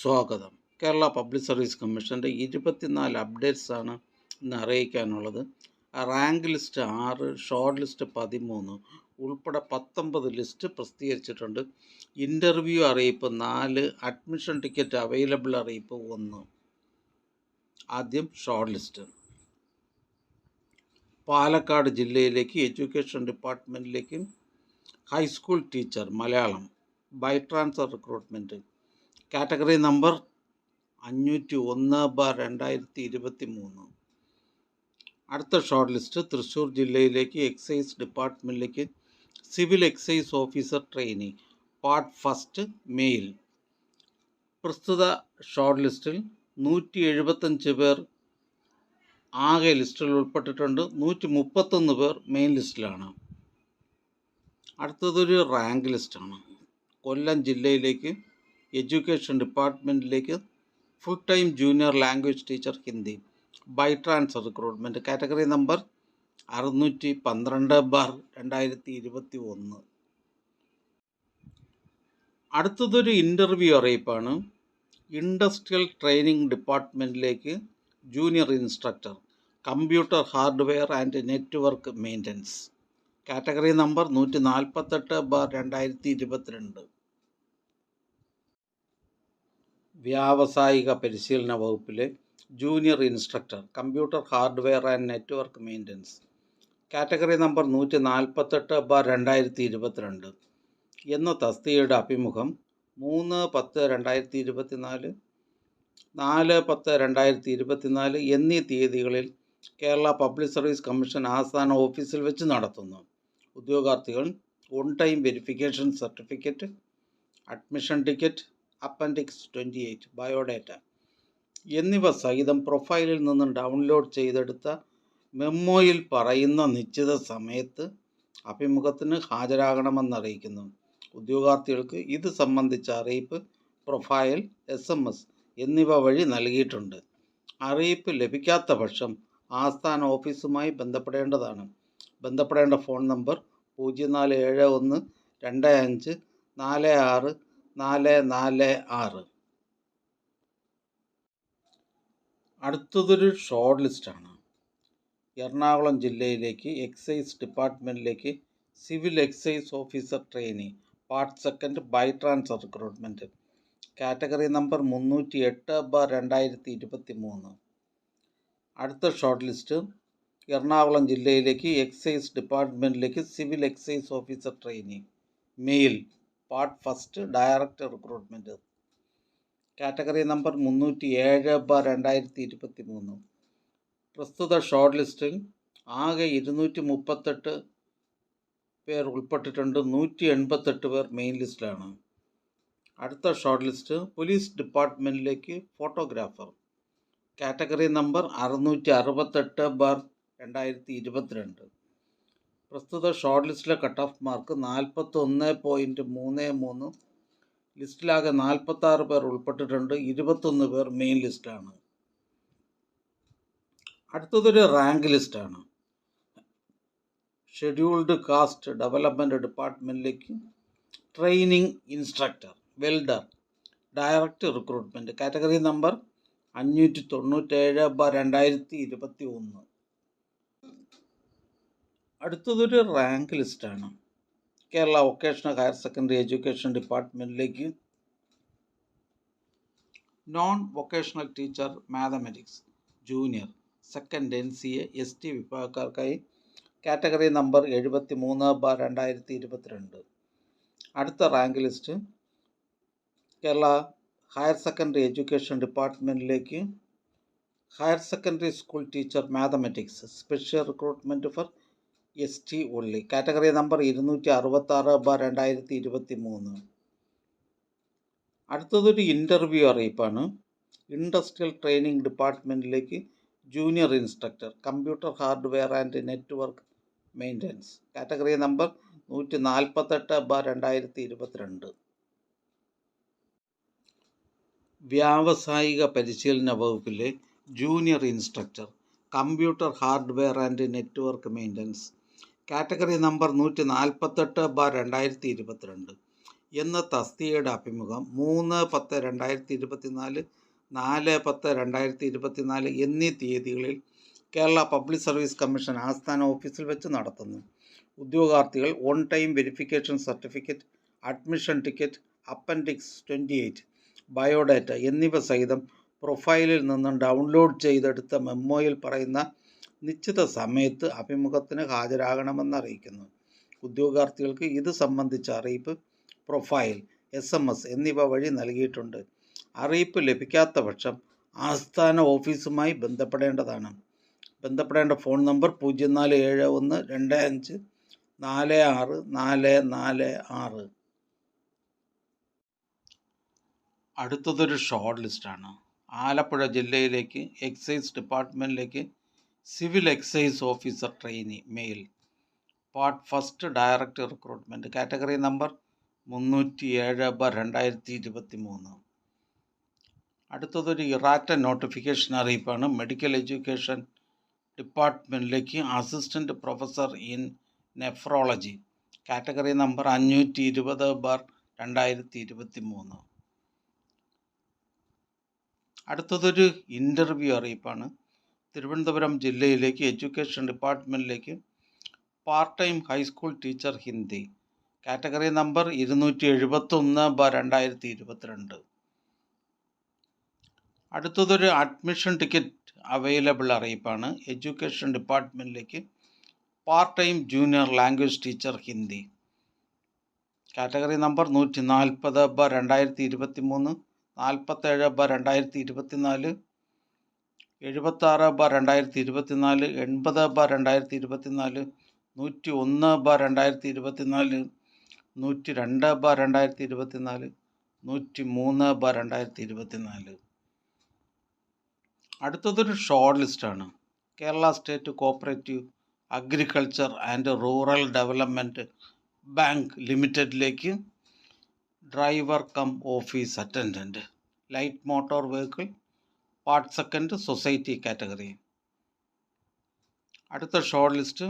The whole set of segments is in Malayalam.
സ്വാഗതം. കേരള പബ്ലിക് സർവീസ് കമ്മീഷൻ്റെ 24 അപ്ഡേറ്റ്സാണ് ഇന്ന് അറിയിക്കാനുള്ളത്. റാങ്ക് ലിസ്റ്റ് 6, ഷോർട്ട് ലിസ്റ്റ് 13 ഉൾപ്പെടെ 19 ലിസ്റ്റ് പ്രസിദ്ധീകരിച്ചിട്ടുണ്ട്. ഇൻ്റർവ്യൂ അറിയിപ്പ് 4, അഡ്മിഷൻ ടിക്കറ്റ് അവൈലബിൾ അറിയിപ്പ് 1. ആദ്യം ഷോർട്ട് ലിസ്റ്റ്. പാലക്കാട് ജില്ലയിലേക്ക് എഡ്യൂക്കേഷൻ ഡിപ്പാർട്ട്മെൻറ്റിലേക്ക് high school teacher Malayalam by transfer recruitment category number 501/2023. അടുത്ത ഷോർട്ട് ലിസ്റ്റ് തൃശ്ശൂർ ജില്ലയിലേക്ക് എക്സൈസ് ഡിപ്പാർട്ട്മെൻറ്റിലേക്ക് civil excise officer trainee part first male. പ്രസ്തുത ഷോർട്ട് ലിസ്റ്റിൽ 175 പേർ ആകെ ലിസ്റ്റിൽ ഉൾപ്പെട്ടിട്ടുണ്ട്. 131 പേർ മെയിൻ ലിസ്റ്റിലാണ്. അടുത്തതൊരു റാങ്ക് ലിസ്റ്റാണ്. കൊല്ലം ജില്ലയിലേക്ക് എഡ്യൂക്കേഷൻ ഡിപ്പാർട്ട്മെൻറ്റിലേക്ക് full time junior language teacher Hindi by transfer recruitment category number 612/2021. അടുത്തതൊരു ഇൻ്റർവ്യൂ അറിയിപ്പാണ്. ഇൻഡസ്ട്രിയൽ ട്രെയിനിങ് ഡിപ്പാർട്ട്മെൻറ്റിലേക്ക് junior instructor computer hardware and network maintenance category number 148/2022. വ്യാവസായിക പരിശീലന വകുപ്പിലെ junior instructor computer hardware and network maintenance category number 148/2022 എന്ന തസ്തികയുടെ അഭിമുഖം 3/10/2024, 4/10/2024 എന്നീ തീയതികളിൽ കേരള പബ്ലിക് സർവീസ് കമ്മീഷൻ ആസ്ഥാന ഓഫീസിൽ വെച്ച് നടത്തുന്നു. ഉദ്യോഗാർത്ഥികൾ on time verification certificate, admission ticket, appendix 28, biodata എന്നിവ സഹിതം പ്രൊഫൈലിൽ നിന്നും ഡൗൺലോഡ് ചെയ്തെടുത്ത മെമ്മോയിൽ പറയുന്ന നിശ്ചിത സമയത്ത് അഭിമുഖത്തിന് ഹാജരാകണമെന്നറിയിക്കുന്നു. ഉദ്യോഗാർത്ഥികൾക്ക് ഇത് സംബന്ധിച്ച അറിയിപ്പ് പ്രൊഫൈൽ, SMS എന്നിവ വഴി നൽകിയിട്ടുണ്ട്. അറിയിപ്പ് ലഭിക്കാത്ത പക്ഷം ആസ്ഥാന ഓഫീസുമായി ബന്ധപ്പെടേണ്ടതാണ്. ബന്ധപ്പെടേണ്ട ഫോൺ നമ്പർ 0471 25 46 446. അടുത്തതൊരു ഷോർട്ട് ലിസ്റ്റാണ്. എറണാകുളം ജില്ലയിലേക്ക് എക്സൈസ് ഡിപ്പാർട്ട്മെൻറ്റിലേക്ക് civil excise officer trainee part second by transfer recruitment category number 308/2023. അടുത്ത ഷോർട്ട് ലിസ്റ്റ് എറണാകുളം ജില്ലയിലേക്ക് എക്സൈസ് ഡിപ്പാർട്ട്മെൻറ്റിലേക്ക് civil excise officer trainee male part first direct recruitment category number 307/2023. പ്രസ്തുത ഷോർട്ട് ലിസ്റ്റിൽ ആകെ 238 പേർ ഉൾപ്പെട്ടിട്ടുണ്ട്. 188 പേർ മെയിൻ ലിസ്റ്റിലാണ്. അടുത്ത ഷോർട്ട് ലിസ്റ്റ് പോലീസ് ഡിപ്പാർട്ട്മെൻറ്റിലേക്ക് ഫോട്ടോഗ്രാഫർ കാറ്റഗറി നമ്പർ 668/2022. പ്രസ്തുത ഷോർട്ട് ലിസ്റ്റിലെ കട്ട് ഓഫ് മാർക്ക് 41.33. ലിസ്റ്റിലാകെ 46 പേർ ഉൾപ്പെട്ടിട്ടുണ്ട്. 21 പേർ മെയിൻ ലിസ്റ്റാണ്. അടുത്തതൊരു റാങ്ക് ലിസ്റ്റാണ്. ഷെഡ്യൂൾഡ് കാസ്റ്റ് ഡെവലപ്മെൻറ്റ് ഡിപ്പാർട്ട്മെൻറ്റിലേക്ക് training instructor welder direct recruitment category number 597/2021. അടുത്തതൊരു റാങ്ക് ലിസ്റ്റാണ്. Kerala vocational higher secondary education ഡിപ്പാർട്ട്മെൻറ്റിലേക്ക് non vocational teacher mathematics junior second NCA ST വിഭാഗക്കാർക്കായി കാറ്റഗറി നമ്പർ 73/2022. അടുത്ത rank list Kerala higher secondary education ഡിപ്പാർട്ട്മെൻറ്റിലേക്ക് higher secondary school teacher mathematics special recruitment for ST only category number 266/2023. അടുത്തതൊരു ഇൻ്റർവ്യൂ അറിയിപ്പാണ്. ഇൻഡസ്ട്രിയൽ ട്രെയിനിങ് ഡിപ്പാർട്ട്മെൻറ്റിലേക്ക് junior instructor computer hardware and network maintenance category number 148/2022. വ്യാവസായിക പരിശീലന വകുപ്പിലെ junior instructor computer hardware and network maintenance category number 148/2022. എന്ന തസ്തികയുടെ അഭിമുഖം 3/10/2024, 4/10/2024 എന്നീ തീയതികളിൽ കേരള പബ്ലിക് സർവീസ് കമ്മീഷൻ ആസ്ഥാന ഓഫീസിൽ വെച്ച് നടത്തുന്നു. ഉദ്യോഗാർത്ഥികൾ on time verification certificate, admission ticket, appendix 28, biodata എന്നിവ സഹിതം പ്രൊഫൈലിൽ നിന്നും ഡൗൺലോഡ് ചെയ്തെടുത്ത മെമ്മോയിൽ പറയുന്ന നിശ്ചിത സമയത്ത് അഭിമുഖത്തിന് ഹാജരാകണമെന്ന് അറിയിക്കുന്നു. ഉദ്യോഗാർത്ഥികൾക്ക് ഇത് സംബന്ധിച്ച അറിയിപ്പ് പ്രൊഫൈൽ, SMS എന്നിവ വഴി നൽകിയിട്ടുണ്ട്. അറിയിപ്പ് ലഭിക്കാത്ത പക്ഷം ആസ്ഥാന ഓഫീസുമായി ബന്ധപ്പെടേണ്ടതാണ്. ബന്ധപ്പെടേണ്ട ഫോൺ നമ്പർ 047125464446. അടുത്തതൊരു ഷോർട്ട് ലിസ്റ്റാണ്. ആലപ്പുഴ ജില്ലയിലേക്ക് എക്സൈസ് ഡിപ്പാർട്ട്മെൻറ്റിലേക്ക് civil excise officer trainee male, part first, direct recruitment, category number 307/2023. അടുത്തതൊരു ഇറാറ്റ നോട്ടിഫിക്കേഷൻ അറിയിപ്പാണ്. മെഡിക്കൽ എഡ്യൂക്കേഷൻ ഡിപ്പാർട്ട്മെൻറ്റിലേക്ക് assistant professor in nephrology, category number 520/2023. അടുത്തതൊരു ഇൻ്റർവ്യൂ അറിയിപ്പാണ്. തിരുവനന്തപുരം ജില്ലയിലേക്ക് എഡ്യൂക്കേഷൻ ഡിപ്പാർട്ട്മെൻറ്റിലേക്ക് part time high school teacher Hindi, category number 271/2022. അടുത്തതൊരു അഡ്മിഷൻ ടിക്കറ്റ് അവൈലബിൾ അറിയിപ്പാണ്. എഡ്യൂക്കേഷൻ ഡിപ്പാർട്ട്മെൻറ്റിലേക്ക് part time junior language teacher Hindi, category number 140/2023, 47/2024, 76/2024, 80/2024, 101/2024, 102/2024, 103/2024. അടുത്തതൊരു ഷോർട്ട് ലിസ്റ്റാണ്. Kerala state cooperative agriculture and rural development bank ലിമിറ്റഡിലേക്ക് driver cum office attendant, light motor vehicle, part second, society category. അടുത്ത short list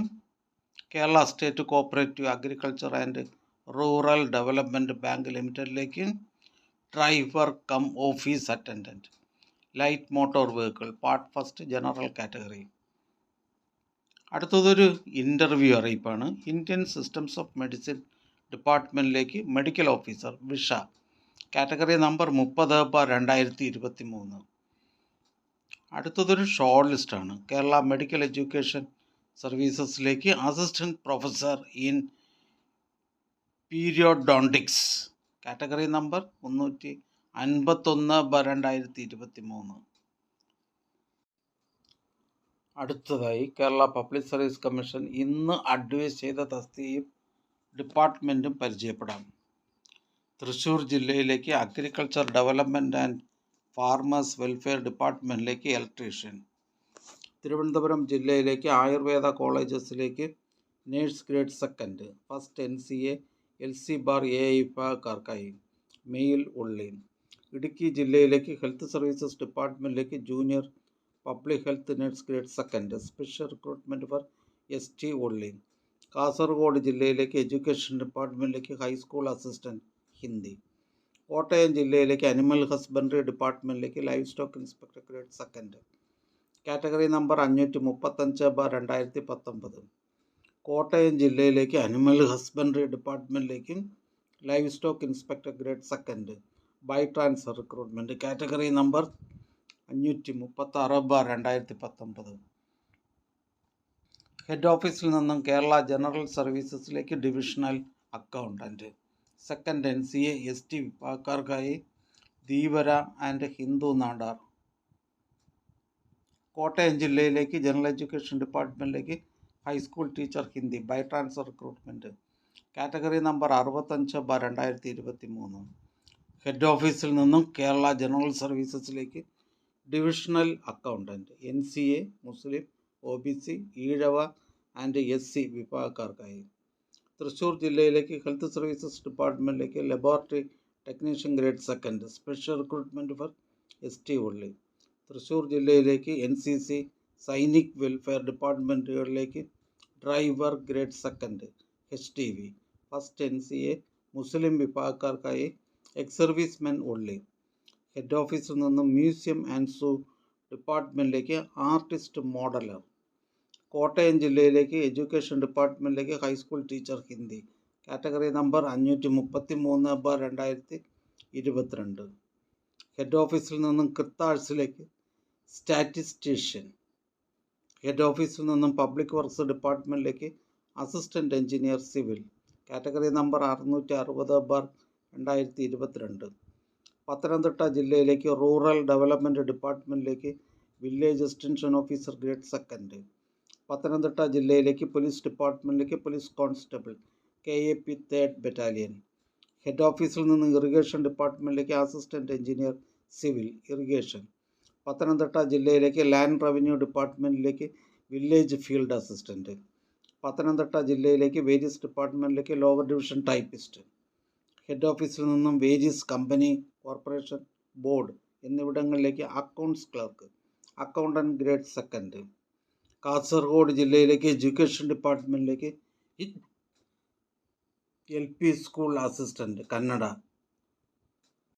Kerala state cooperative agriculture and rural development bank ലിമിറ്റഡിലേക്ക് driver cum office attendant, light motor vehicle, part first, general category. അടുത്തതൊരു ഇൻ്റർവ്യൂ അറിയിപ്പാണ്. ഇന്ത്യൻ സിസ്റ്റംസ് ഓഫ് മെഡിസിൻ ഡിപ്പാർട്ട്മെൻറ്റിലേക്ക് medical officer Visha, category number 30/2023. അടുത്തതൊരു ഷോർട്ട് ലിസ്റ്റാണ്. കേരള മെഡിക്കൽ എഡ്യൂക്കേഷൻ സർവീസസിലേക്ക് assistant professor in periodontics, category number 351/2023. അടുത്തതായി കേരള പബ്ലിക് സർവീസ് കമ്മീഷൻ ഇന്ന് അഡ്വൈസ് ചെയ്ത തസ്തികയും ഡിപ്പാർട്ട്മെൻറ്റും പരിചയപ്പെടാം. തൃശ്ശൂർ ജില്ലയിലേക്ക് agriculture development and farmers welfare ഡിപ്പാർട്ട്മെൻറ്റിലേക്ക് ഇലക്ട്രീഷ്യൻ. തിരുവനന്തപുരം ജില്ലയിലേക്ക് ആയുർവേദ കോളേജസിലേക്ക് nurse grade second, first NCA LC bar AI വിഭാഗക്കാർക്കായി മെയിൽ ഉള്ളി. ഇടുക്കി ജില്ലയിലേക്ക് ഹെൽത്ത് സർവീസസ് ഡിപ്പാർട്ട്മെൻറ്റിലേക്ക് junior public health nurse grade second, special recruitment for ST only. Kasaragod ജില്ലയിലേക്ക് എഡ്യൂക്കേഷൻ ഡിപ്പാർട്ട്മെൻറ്റിലേക്ക് ഹൈസ്കൂൾ അസിസ്റ്റൻറ്റ് ഹിന്ദി. കോട്ടയം ജില്ലയിലേക്ക് അനിമൽ ഹസ്ബൻഡറി ഡിപ്പാർട്ട്മെൻറ്റിലേക്ക് livestock inspector grade second, category number 535/2019. Kottayam ജില്ലയിലേക്ക് അനിമൽ ഹസ്ബൻഡറി ഡിപ്പാർട്ട്മെൻറ്റിലേക്ക് livestock inspector grade second, by transfer recruitment, category number 536/2019. Head ഓഫീസിൽ നിന്നും കേരള ജനറൽ സർവീസസിലേക്ക് divisional accountant, second NCA ST വിഭാഗക്കാർക്കായി ധീവര ആൻഡ് ഹിന്ദു നാടാർ. കോട്ടയം ജില്ലയിലേക്ക് ജനറൽ എഡ്യൂക്കേഷൻ ഡിപ്പാർട്ട്മെൻറ്റിലേക്ക് high school teacher Hindi, by transfer recruitment, category number 65/2023. Head ഓഫീസിൽ നിന്നും കേരള ജനറൽ സർവീസസിലേക്ക് divisional accountant, NCA Muslim, OBC, Ezhava and SC വിഭാഗക്കാർക്കായി. തൃശ്ശൂർ ജില്ലയിലേക്ക് ഹെൽത്ത് സർവീസസ് ഡിപ്പാർട്ട്മെൻറ്റിലേക്ക് laboratory technician grade second, special recruitment for ST only. Thrissur ജില്ലയിലേക്ക് NCC സൈനിക് വെൽഫെയർ ഡിപ്പാർട്ട്മെൻറ്റുകളിലേക്ക് driver grade second HTV, first NCA Muslim വിഭാഗക്കാർക്കായി ex service men only. Head ഓഫീസിൽ നിന്നും മ്യൂസിയം ആൻഡ് സൂ ഡിപ്പാർട്ട്മെൻറ്റിലേക്ക് ആർട്ടിസ്റ്റ് മോഡലർ. കോട്ടയം ജില്ലയിലേക്ക് എഡ്യൂക്കേഷൻ ഡിപ്പാർട്ട്മെൻറ്റിലേക്ക് high school teacher Hindi. Category number 533/2022. Head ഓഫീസിൽ നിന്നും കൃത്താഴ്സിലേക്ക് സ്റ്റാറ്റിസ്റ്റീഷ്യൻ. ഹെഡ് ഓഫീസിൽ നിന്നും പബ്ലിക് വർക്ക്സ് ഡിപ്പാർട്ട്മെൻറ്റിലേക്ക് assistant engineer civil. Category number 660/2022. പത്തനംതിട്ട ജില്ലയിലേക്ക് rural development ഡിപ്പാർട്ട്മെൻറ്റിലേക്ക് village extension officer grade 2. Pathanamthitta ജില്ലയിലേക്ക് പോലീസ് ഡിപ്പാർട്ട്മെൻറ്റിലേക്ക് police constable KAP 3rd battalion. Head ഓഫീസിൽ നിന്ന് ഇറിഗേഷൻ ഡിപ്പാർട്ട്മെൻറ്റിലേക്ക് assistant engineer civil irrigation. Pathanamthitta ജില്ലയിലേക്ക് ലാൻഡ് റവന്യൂ ഡിപ്പാർട്ട്മെൻറ്റിലേക്ക് വില്ലേജ് ഫീൽഡ് അസിസ്റ്റൻറ്റ്. പത്തനംതിട്ട ജില്ലയിലേക്ക് വേജസ് ഡിപ്പാർട്ട്മെൻറ്റിലേക്ക് ലോവർ ഡിവിഷൻ ടൈപ്പിസ്റ്റ്. ഹെഡ് ഓഫീസിൽ നിന്നും വേജസ് കമ്പനി കോർപ്പറേഷൻ ബോർഡ് എന്നിവിടങ്ങളിലേക്ക് accounts clerk accountant grade 2. Kasaragod ജില്ലയിലേക്ക് എഡ്യൂക്കേഷൻ ഡിപ്പാർട്ട്മെൻറ്റിലേക്ക് LP സ്കൂൾ അസിസ്റ്റൻറ്റ് കന്നഡ